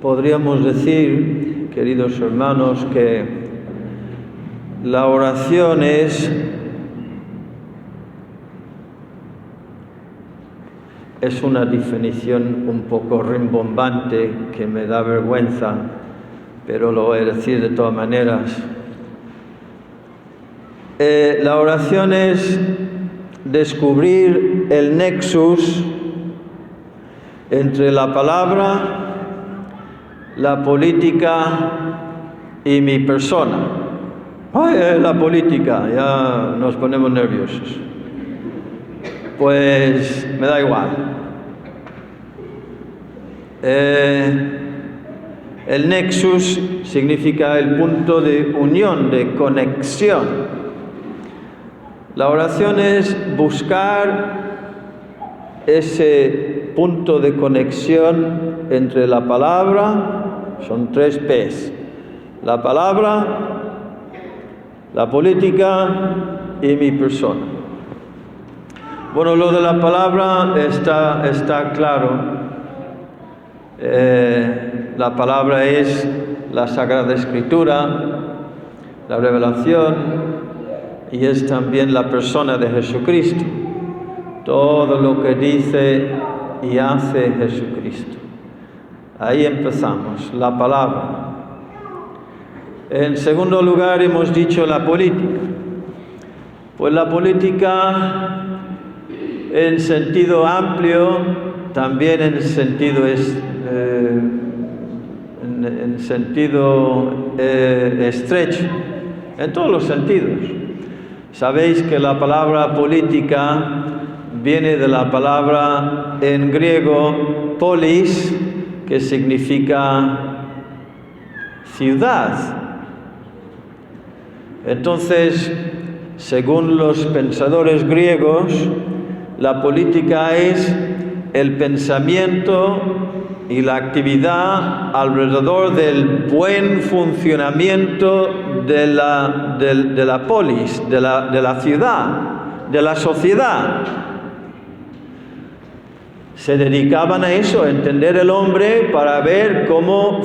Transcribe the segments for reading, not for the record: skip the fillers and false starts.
podríamos decir, queridos hermanos, que la oración es una definición un poco rimbombante que me da vergüenza, pero lo voy a decir de todas maneras. La oración es descubrir el nexus entre la palabra, la política y mi persona. ¡Ay, la política! Ya nos ponemos nerviosos. Pues me da igual. El nexus significa el punto de unión, de conexión. La oración es buscar ese punto de conexión entre la palabra, son 3 P's, la palabra, la política y mi persona. Bueno, lo de la palabra está claro. La palabra es la Sagrada Escritura, la revelación, y es también la persona de Jesucristo. Todo lo que dice y hace Jesucristo. Ahí empezamos, la palabra. En segundo lugar hemos dicho la política. Pues la política en sentido amplio, también en sentido estrecho, en todos los sentidos. Sabéis que la palabra política viene de la palabra en griego polis, que significa ciudad. Entonces, según los pensadores griegos, la política es el pensamiento y la actividad alrededor del buen funcionamiento de la polis, de la ciudad, de la sociedad. Se dedicaban a eso, a entender el hombre para ver cómo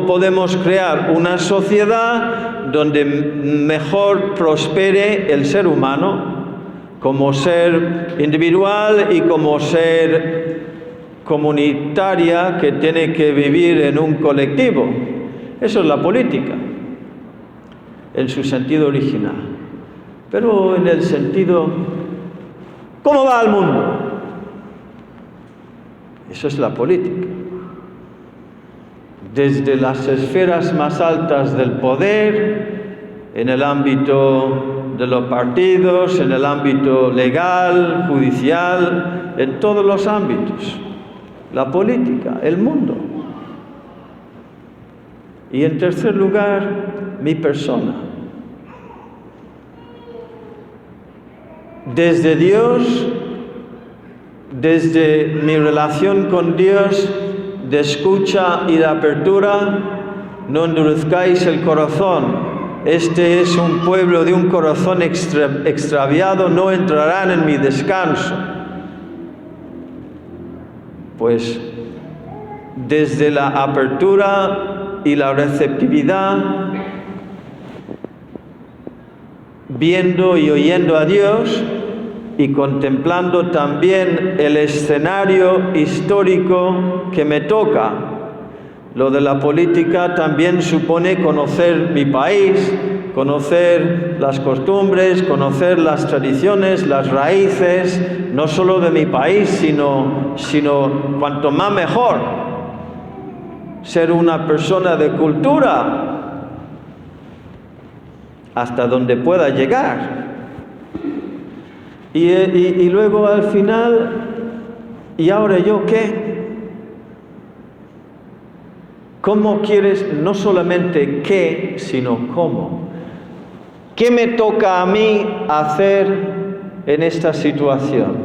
podemos crear una sociedad donde mejor prospere el ser humano, como ser individual y como ser comunitaria que tiene que vivir en un colectivo. Eso es la política, en su sentido original. Pero en el sentido, ¿cómo va el mundo? Eso es la política. Desde las esferas más altas del poder, en el ámbito de los partidos, en el ámbito legal, judicial, en todos los ámbitos. La política, el mundo. Y en tercer lugar, mi persona. Desde Dios, desde mi relación con Dios, de escucha y de apertura, no endurezcáis el corazón. Este es un pueblo de un corazón extraviado, no entrarán en mi descanso. Pues desde la apertura y la receptividad, viendo y oyendo a Dios y contemplando también el escenario histórico que me toca. Lo de la política también supone conocer mi país, conocer las costumbres, conocer las tradiciones, las raíces, no solo de mi país, sino cuanto más mejor. Ser una persona de cultura hasta donde pueda llegar. Y luego al final, ¿y ahora yo qué? ¿Cómo quieres? No solamente qué, sino cómo. ¿Qué me toca a mí hacer en esta situación?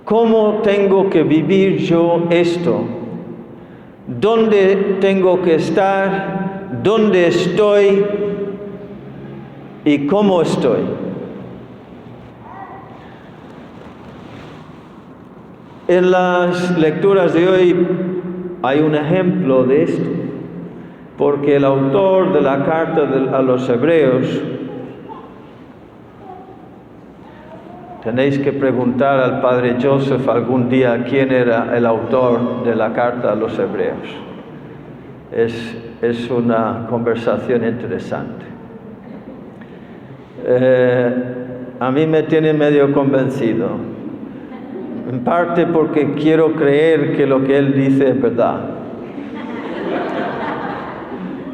¿Cómo tengo que vivir yo esto? ¿Dónde tengo que estar? ¿Dónde estoy? ¿Y cómo estoy? En las lecturas de hoy hay un ejemplo de esto, porque el autor de la carta a los Hebreos, tenéis que preguntar al padre Joseph algún día quién era el autor de la carta a los Hebreos. Es una conversación interesante. A mí me tiene medio convencido, en parte porque quiero creer que lo que él dice es verdad.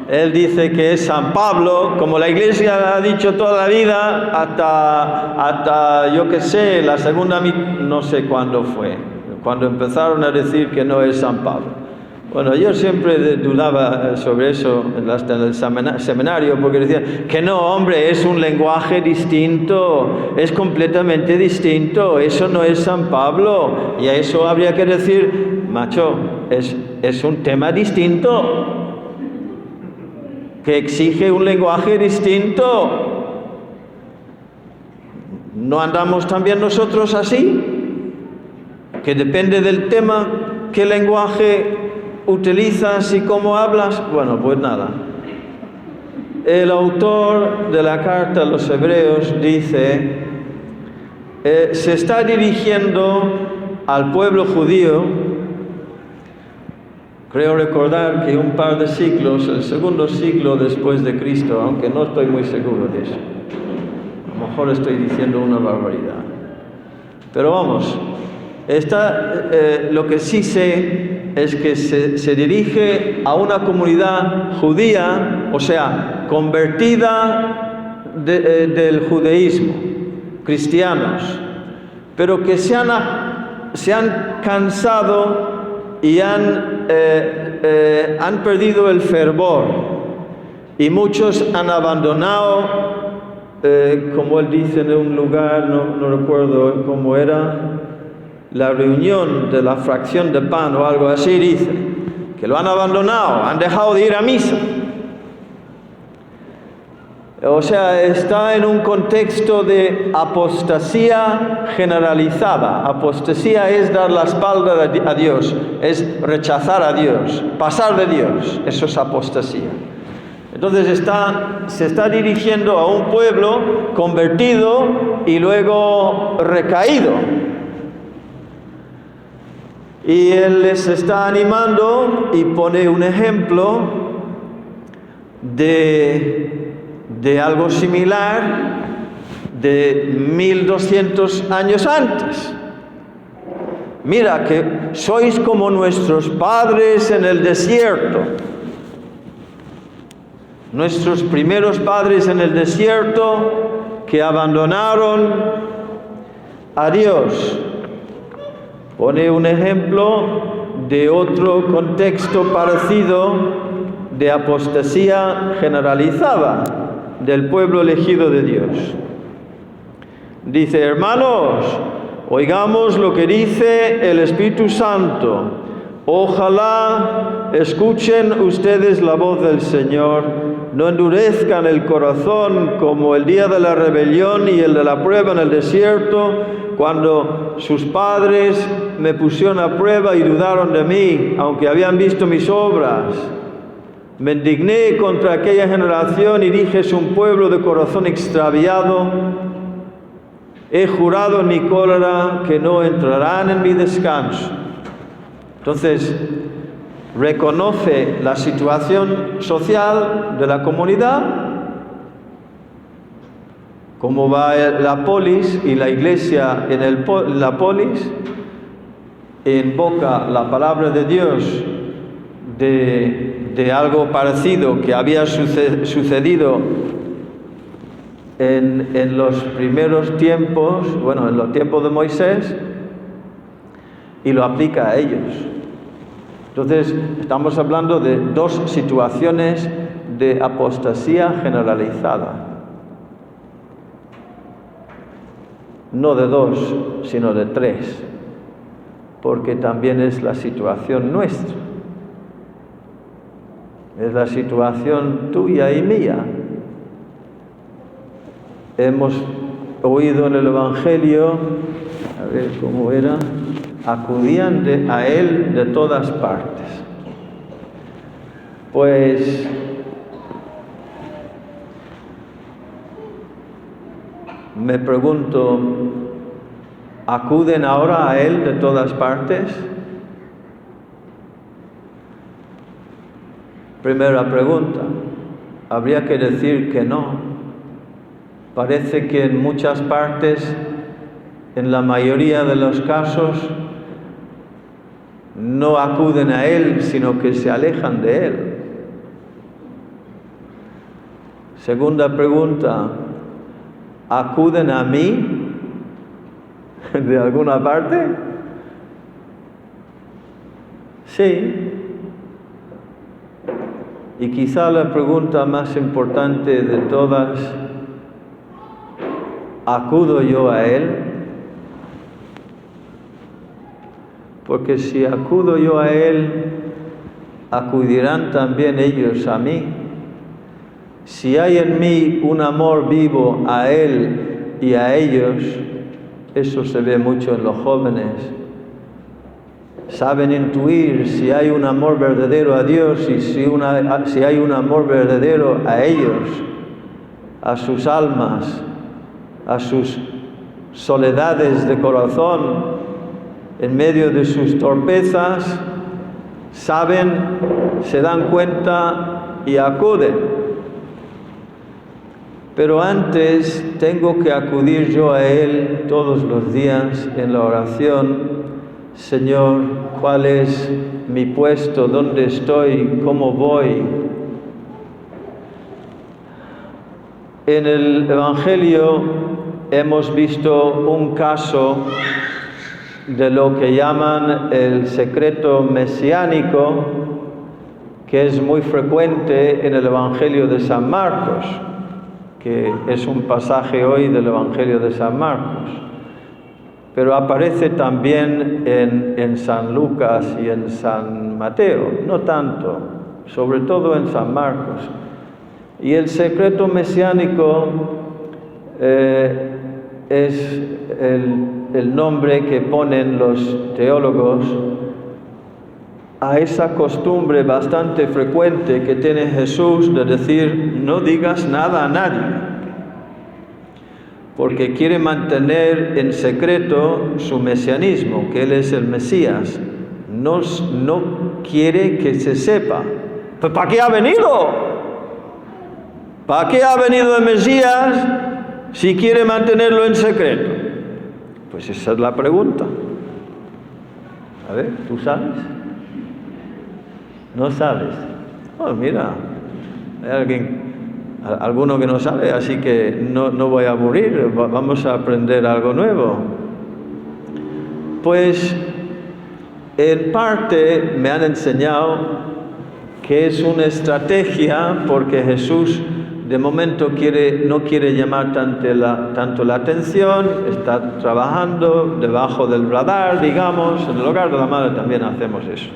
Él dice que es San Pablo, como la Iglesia ha dicho toda la vida, hasta yo que sé, la segunda, no sé cuándo fue, cuando empezaron a decir que no es San Pablo. Bueno, yo siempre dudaba sobre eso hasta en el seminario, porque decía que no, hombre, es un lenguaje distinto, es completamente distinto, eso no es San Pablo, y a eso habría que decir, macho, es un tema distinto, que exige un lenguaje distinto. ¿No andamos también nosotros así? Que depende del tema, qué lenguaje utilizas y cómo hablas. Bueno, pues nada. El autor de la carta a los Hebreos dice, se está dirigiendo al pueblo judío. Creo recordar que un par de siglos, el segundo siglo después de Cristo, aunque no estoy muy seguro de eso. A lo mejor estoy diciendo una barbaridad. Pero vamos, lo que sí sé es que se dirige a una comunidad judía, o sea, convertida del judaísmo, cristianos, pero que se han cansado y han perdido el fervor, y muchos han abandonado, como él dice en un lugar, no recuerdo cómo era, la reunión de la fracción de pan o algo así, dice, que lo han abandonado, han dejado de ir a misa. O sea, está en un contexto de apostasía generalizada. Apostasía es dar la espalda a Dios, es rechazar a Dios, pasar de Dios. Eso es apostasía. Entonces se está dirigiendo a un pueblo convertido y luego recaído. Y él les está animando y pone un ejemplo de algo similar de 1200 años antes. Mira que sois como nuestros padres en el desierto. Nuestros primeros padres en el desierto que abandonaron a Dios. Pone un ejemplo de otro contexto parecido de apostasía generalizada del pueblo elegido de Dios. Dice, hermanos, oigamos lo que dice el Espíritu Santo. Ojalá escuchen ustedes la voz del Señor, no endurezcan el corazón como el día de la rebelión y el de la prueba en el desierto, cuando sus padres me pusieron a prueba y dudaron de mí, aunque habían visto mis obras. Me indigné contra aquella generación y dije, es un pueblo de corazón extraviado. He jurado en mi cólera que no entrarán en mi descanso. Entonces, reconoce la situación social de la comunidad, cómo va la polis y la iglesia en la polis, invoca la palabra de Dios de algo parecido que había sucedido en los primeros tiempos, bueno, en los tiempos de Moisés, y lo aplica a ellos. Entonces, estamos hablando de dos situaciones de apostasía generalizada. No de dos, sino de tres, porque también es la situación nuestra. Es la situación tuya y mía. Hemos oído en el Evangelio, a ver cómo era, acudían a él de todas partes. Pues me pregunto, ¿acuden ahora a él de todas partes? Primera pregunta, habría que decir que no. Parece que en muchas partes, en la mayoría de los casos, no acuden a él, sino que se alejan de él. Segunda pregunta, ¿acuden a mí de alguna parte? Sí. Y quizá la pregunta más importante de todas, ¿acudo yo a él? Porque si acudo yo a él, acudirán también ellos a mí. Si hay en mí un amor vivo a él y a ellos, eso se ve mucho en los jóvenes. Saben intuir si hay un amor verdadero a Dios y si hay un amor verdadero a ellos, a sus almas, a sus soledades de corazón, en medio de sus torpezas, saben, se dan cuenta y acuden. Pero antes tengo que acudir yo a Él todos los días en la oración. Señor, ¿cuál es mi puesto? ¿Dónde estoy? ¿Cómo voy? En el Evangelio hemos visto un caso de lo que llaman el secreto mesiánico, que es muy frecuente en el Evangelio de San Marcos, que es un pasaje hoy del Evangelio de San Marcos. Pero aparece también en San Lucas y en San Mateo, no tanto, sobre todo en San Marcos. Y el secreto mesiánico es el nombre que ponen los teólogos a esa costumbre bastante frecuente que tiene Jesús de decir, no digas nada a nadie, porque quiere mantener en secreto su mesianismo, que Él es el Mesías. No quiere que se sepa. ¿Pues para qué ha venido? ¿Para qué ha venido el Mesías si quiere mantenerlo en secreto? Pues esa es la pregunta. A ver, ¿tú sabes? ¿No sabes? Oh, mira, hay alguno que no sabe, así que no voy a aburrir, vamos a aprender algo nuevo. Pues en parte me han enseñado que es una estrategia porque Jesús de momento no quiere llamar tanto la atención, está trabajando debajo del radar, digamos. En el hogar de la madre también hacemos eso.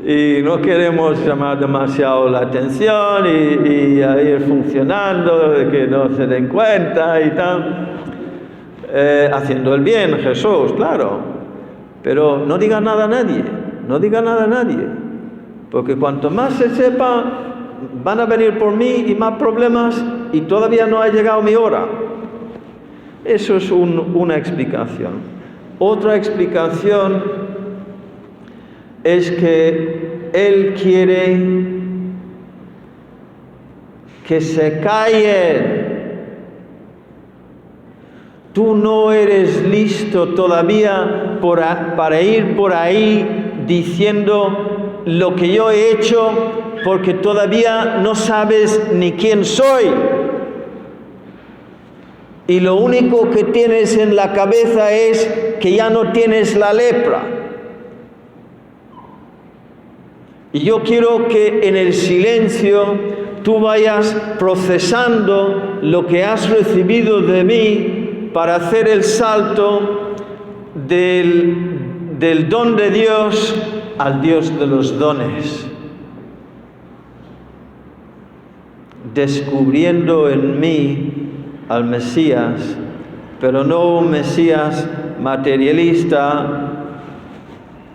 Y no queremos llamar demasiado la atención y ir funcionando, de que no se den cuenta y tal. Haciendo el bien, Jesús, claro. Pero no diga nada a nadie, no diga nada a nadie. Porque cuanto más se sepa, van a venir por mí y más problemas y todavía no ha llegado mi hora. Eso es una explicación. Otra explicación es que Él quiere que se callen. Tú no eres listo todavía para ir por ahí diciendo lo que yo he hecho, porque todavía no sabes ni quién soy. Y lo único que tienes en la cabeza es que ya no tienes la lepra. Y yo quiero que en el silencio tú vayas procesando lo que has recibido de mí para hacer el salto del don de Dios al Dios de los dones. Descubriendo en mí al Mesías, pero no un Mesías materialista,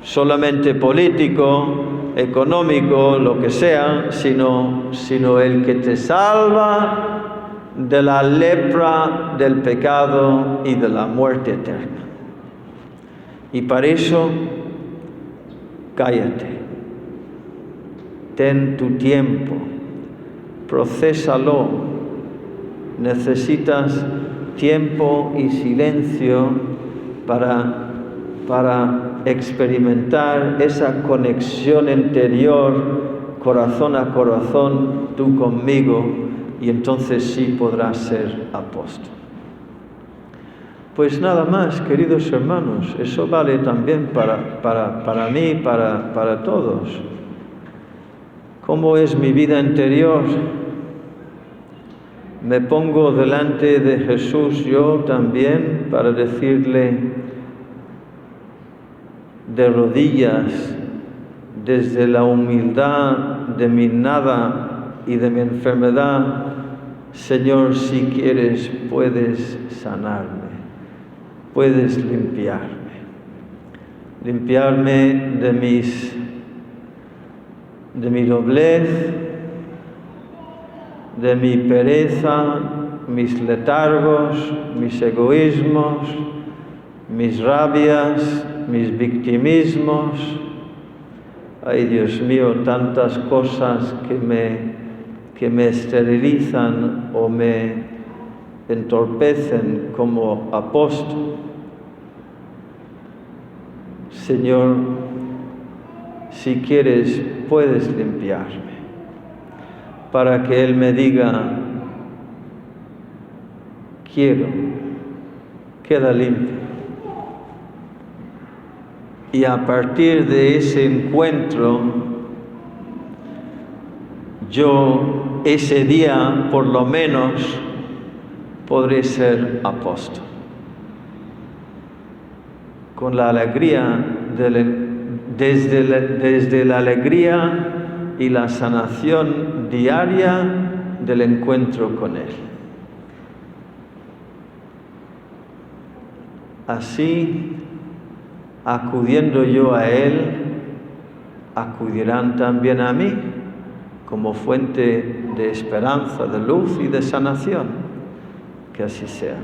solamente político, económico, lo que sea, sino el que te salva de la lepra del pecado y de la muerte eterna. Y para eso, cállate, ten tu tiempo, procésalo. Necesitas tiempo y silencio para experimentar esa conexión interior, corazón a corazón, tú conmigo, y entonces sí podrás ser apóstol. Pues nada más, queridos hermanos, eso vale también para mí, para todos. ¿Cómo es mi vida interior? Me pongo delante de Jesús yo también para decirle de rodillas, desde la humildad de mi nada y de mi enfermedad: Señor, si quieres puedes sanarme, puedes limpiarme de mi doblez, de mi pereza, mis letargos, mis egoísmos, mis rabias, mis victimismos. Ay, Dios mío, tantas cosas que me esterilizan o me entorpecen como apóstol. Señor, si quieres, puedes limpiarme, para que Él me diga: quiero, queda limpio. Y a partir de ese encuentro, yo ese día, por lo menos, podré ser apóstol. Con la alegría, desde la alegría y la sanación diaria del encuentro con Él. Así, acudiendo yo a Él, acudirán también a mí como fuente de esperanza, de luz y de sanación. Que así sea.